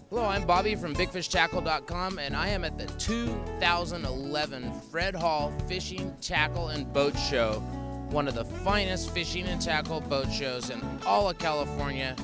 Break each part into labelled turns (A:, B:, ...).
A: Hello, I'm Bobby from BigFishTackle.com, and I am at the 2011 Fred Hall Fishing, Tackle, and Boat Show, one of the finest fishing and tackle boat shows in all of California.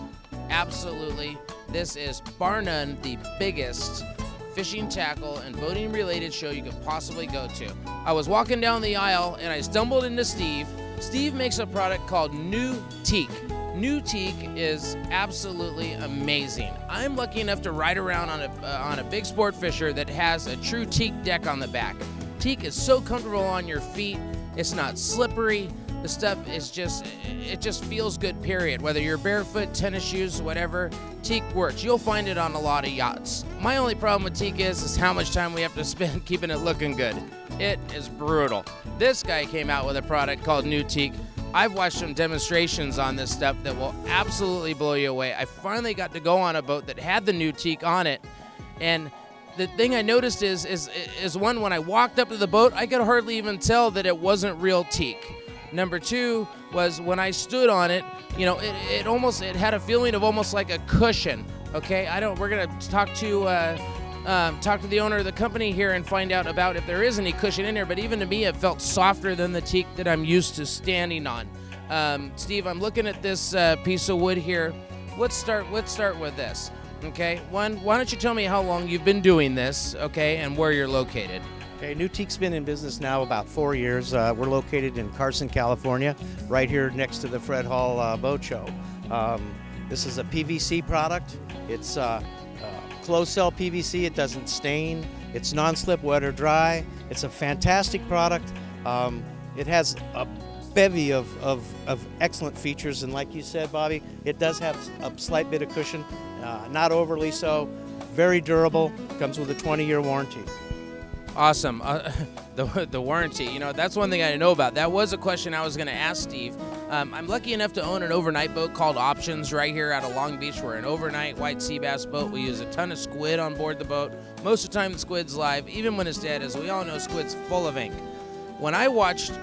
A: Absolutely, this is bar none the biggest fishing, tackle, and boating related show you could possibly go to. I was walking down the aisle and I stumbled into Steve. Steve makes a product called NUteak. NUteak is absolutely amazing. I'm lucky enough to ride around on a big sport fisher that has a true teak deck on the back. Teak is so comfortable on your feet. It's not slippery. The stuff is it just feels good, period. Whether you're barefoot, tennis shoes, whatever, teak works. You'll find it on a lot of yachts. My only problem with teak is how much time we have to spend keeping it looking good. It is brutal. This guy came out with a product called NUteak. I've watched some demonstrations on this stuff that will absolutely blow you away. I finally got to go on a boat that had the NUteak on it, and the thing I noticed is one, when I walked up to the boat, I could hardly even tell that it wasn't real teak. Number two was when I stood on it, you know, it had a feeling of almost like a cushion. Okay, we're gonna talk to the owner of the company here and find out about if there is any cushion in there. But even to me, it felt softer than the teak that I'm used to standing on. Steve, I'm looking at this piece of wood here. Let's start with this. Okay, why don't you tell me how long you've been doing this, okay, and where you're located?
B: Okay, NUteak's been in business now about 4 years. We're located in Carson, California, right here next to the Fred Hall Boat Show. This is a PVC product. It's closed cell PVC. It doesn't stain. It's non-slip, wet or dry. It's a fantastic product. It has a bevy of excellent features, and like you said, Bobby, it does have a slight bit of cushion, not overly so. Very durable. Comes with a 20-year warranty.
A: Awesome. The warranty, you know, that's one thing I didn't know about. That was a question I was going to ask Steve. I'm lucky enough to own an overnight boat called Options right here out of Long Beach. We're an overnight white sea bass boat. We use a ton of squid on board the boat. Most of the time the squid's live, even when it's dead. As we all know, squid's full of ink. When I watched,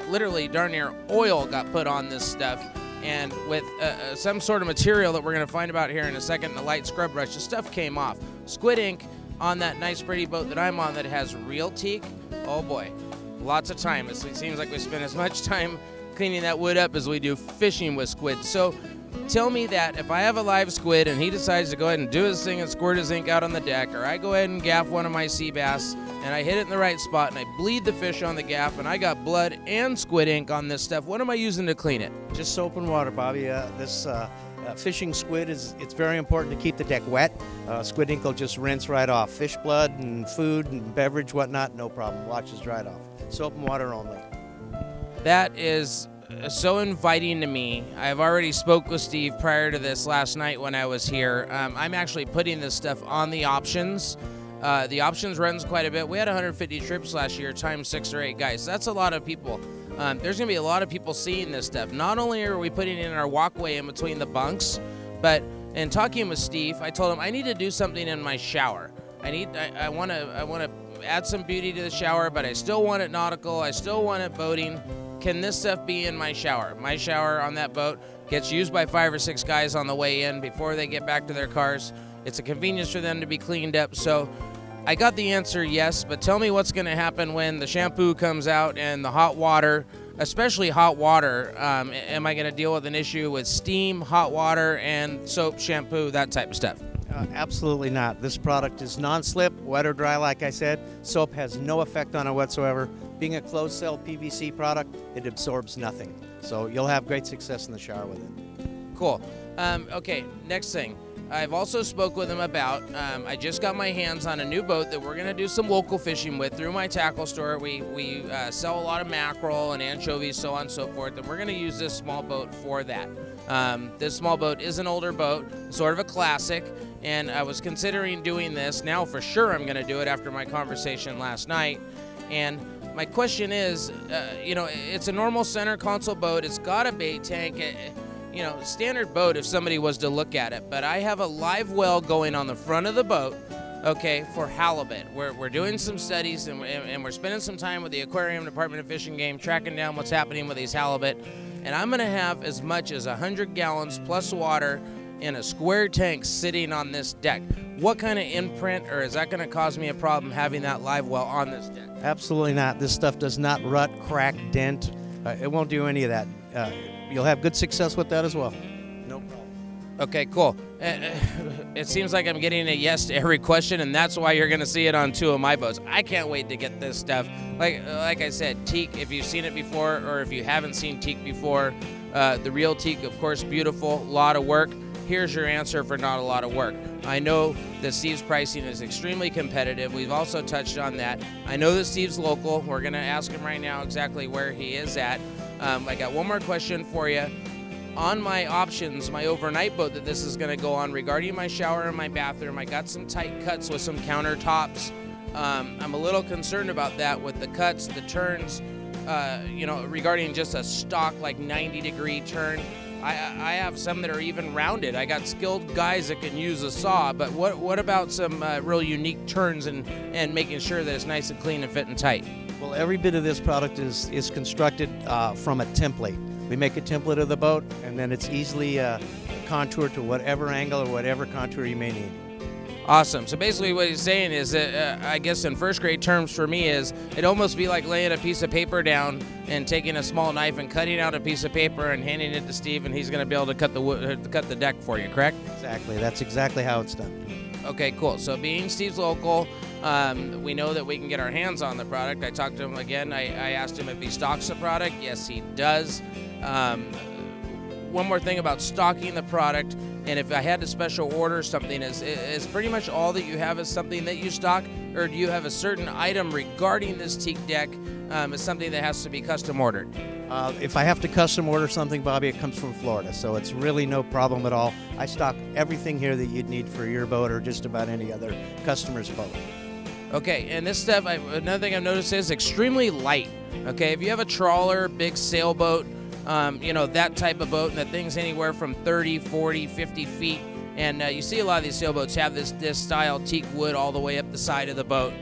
A: literally darn near oil got put on this stuff, and with some sort of material that we're going to find about here in a second, and a light scrub brush, the stuff came off. Squid ink on that nice pretty boat that I'm on that has real teak, oh boy, lots of time. It seems like we spend as much time cleaning that wood up as we do fishing with squid. So tell me that if I have a live squid and he decides to go ahead and do his thing and squirt his ink out on the deck, or I go ahead and gaff one of my sea bass and I hit it in the right spot and I bleed the fish on the gaff and I got blood and squid ink on this stuff, what am I using to clean it?
B: Just soap and water, Bobby. Fishing squid it's very important to keep the deck wet. Squid ink will just rinse right off. Fish blood and food and beverage, whatnot, no problem. Washes right off. Soap and water only.
A: That is so inviting to me. I've already spoke with Steve prior to this last night when I was here. I'm actually putting this stuff on the Options. The Options runs quite a bit. We had 150 trips last year, times 6 or 8 guys. That's a lot of people. There's going to be a lot of people seeing this stuff. Not only are we putting it in our walkway in between the bunks, but in talking with Steve, I told him I need to do something in my shower. I want to add some beauty to the shower, but I still want it nautical. I still want it boating. Can this stuff be in my shower? My shower on that boat gets used by 5 or 6 guys on the way in before they get back to their cars. It's a convenience for them to be cleaned up. So I got the answer yes, but tell me what's going to happen when the shampoo comes out and the hot water, especially hot water. Am I going to deal with an issue with steam, hot water, and soap, shampoo, that type of stuff?
B: Absolutely not. This product is non-slip, wet or dry, like I said. Soap has no effect on it whatsoever. Being a closed cell PVC product, it absorbs nothing. So you'll have great success in the shower with it.
A: Cool. Okay, next thing. I've also spoke with him about, I just got my hands on a new boat that we're going to do some local fishing with through my tackle store. We sell a lot of mackerel and anchovies, so on and so forth, and we're going to use this small boat for that. This small boat is an older boat, sort of a classic, and I was considering doing this. Now for sure I'm going to do it after my conversation last night. And my question is, you know, it's a normal center console boat. It's got a bait tank. You know, standard boat if somebody was to look at it, but I have a live well going on the front of the boat, okay, for halibut. We're doing some studies and we're spending some time with the Aquarium Department of Fish and Game tracking down what's happening with these halibut, and I'm going to have as much as 100 gallons plus water in a square tank sitting on this deck. What kind of imprint, or is that going to cause me a problem having that live well on this deck?
B: Absolutely not. This stuff does not rut, crack, dent. It won't do any of that. You'll have good success with that as well. No problem.
A: Okay, cool. It seems like I'm getting a yes to every question, and that's why you're going to see it on 2 of my boats. I can't wait to get this stuff. Like I said, teak, if you've seen it before, or if you haven't seen teak before, the real teak, of course, beautiful, a lot of work. Here's your answer for not a lot of work. I know that Steve's pricing is extremely competitive. We've also touched on that. I know that Steve's local. We're going to ask him right now exactly where he is at. I got one more question for you. On my options, my overnight boat that this is going to go on, regarding my shower and my bathroom, I got some tight cuts with some countertops. I'm a little concerned about that with the cuts, the turns, regarding just a stock like 90-degree turn. I have some that are even rounded. I got skilled guys that can use a saw, but what about some real unique turns and making sure that it's nice and clean and fit and tight?
B: Well, every bit of this product is constructed from a template. We make a template of the boat, and then it's easily contoured to whatever angle or whatever contour you may need.
A: Awesome. So basically what he's saying is that, I guess in first grade terms for me, is it'd almost be like laying a piece of paper down and taking a small knife and cutting out a piece of paper and handing it to Steve, and he's going to be able to cut the deck for you, correct?
B: Exactly. That's exactly how it's done.
A: Okay, cool. So being Steve's local, we know that we can get our hands on the product. I talked to him again. I asked him if he stocks the product. Yes, he does. One more thing about stocking the product, and if I had to special order something, is pretty much all that you have is something that you stock, or do you have a certain item regarding this teak deck is something that has to be custom ordered?
B: If I have to custom order something, Bobby, it comes from Florida, so it's really no problem at all. I stock everything here that you'd need for your boat or just about any other customer's boat.
A: Okay, and this stuff, another thing I've noticed is extremely light. Okay, if you have a trawler, big sailboat, that type of boat, and that thing's anywhere from 30, 40, 50 feet, and you see a lot of these sailboats have this style teak wood all the way up the side of the boat,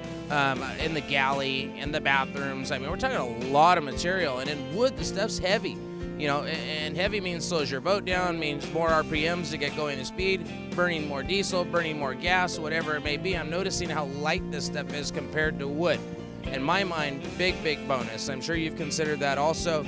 A: in the galley, in the bathrooms. I mean, we're talking a lot of material, and in wood, the stuff's heavy. And heavy means slows your boat down, means more RPMs to get going to speed, burning more diesel, burning more gas, whatever it may be. I'm noticing how light this stuff is compared to wood. In my mind, big bonus. I'm sure you've considered that also,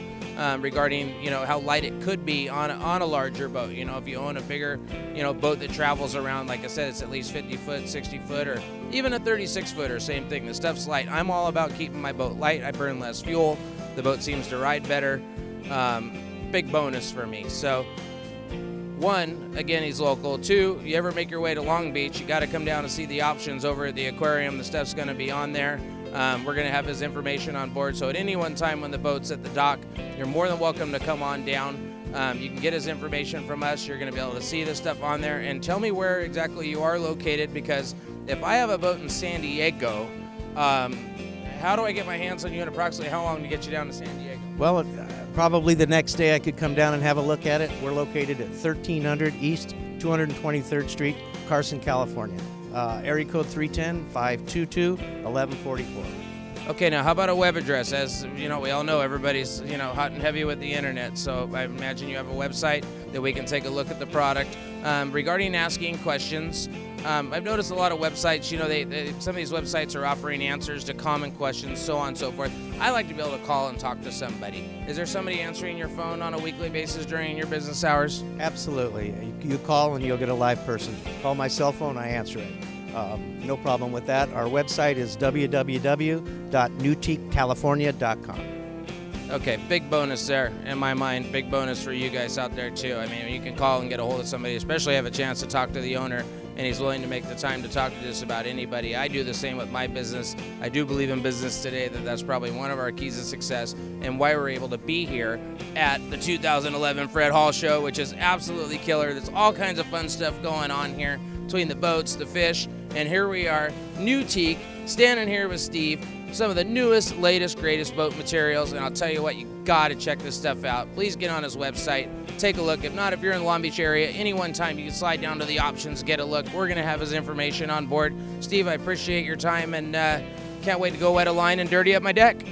A: regarding how light it could be on a larger boat. If you own a bigger boat that travels around, like I said, it's at least 50 foot, 60 foot, or even a 36 footer, same thing. The stuff's light. I'm all about keeping my boat light. I burn less fuel. The boat seems to ride better. Big bonus for me. So 1, again, he's local. 2, you ever make your way to Long Beach, you got to come down and see the options over at the aquarium. The stuff's going to be on there. We're going to have his information on board, so at any one time when the boat's at the dock, you're more than welcome to come on down. You can get his information from us. You're going to be able to see this stuff on there. And tell me where exactly you are located, because if I have a boat in San Diego, how do I get my hands on you, and approximately how long to get you down to San Diego?
B: Well, probably the next day I could come down and have a look at it. We're located at 1300 East 223rd Street, Carson, California. Area code 310-522-1144.
A: Okay, now how about a web address? As we all know, everybody's hot and heavy with the internet, so I imagine you have a website that we can take a look at the product. Regarding asking questions, I've noticed a lot of websites, some of these websites are offering answers to common questions, so on and so forth. I like to be able to call and talk to somebody. Is there somebody answering your phone on a weekly basis during your business hours?
B: Absolutely. You call and you'll get a live person. Call my cell phone, I answer it. No problem with that. Our website is www.NUteakCalifornia.com.
A: Okay, big bonus there in my mind. Big bonus for you guys out there too. I mean, you can call and get a hold of somebody, especially have a chance to talk to the owner, and he's willing to make the time to talk to just about anybody. I do the same with my business. I do believe in business today that's probably one of our keys to success, and why we're able to be here at the 2011 Fred Hall Show, which is absolutely killer. There's all kinds of fun stuff going on here between the boats, the fish, and here we are, NUteak, standing here with Steve. Some of the newest, latest, greatest boat materials, and I'll tell you what, you gotta check this stuff out. Please get on his website, take a look. If not, if you're in the Long Beach area, any one time you can slide down to the options, get a look. We're gonna have his information on board. Steve, I appreciate your time, and can't wait to go wet a line and dirty up my deck.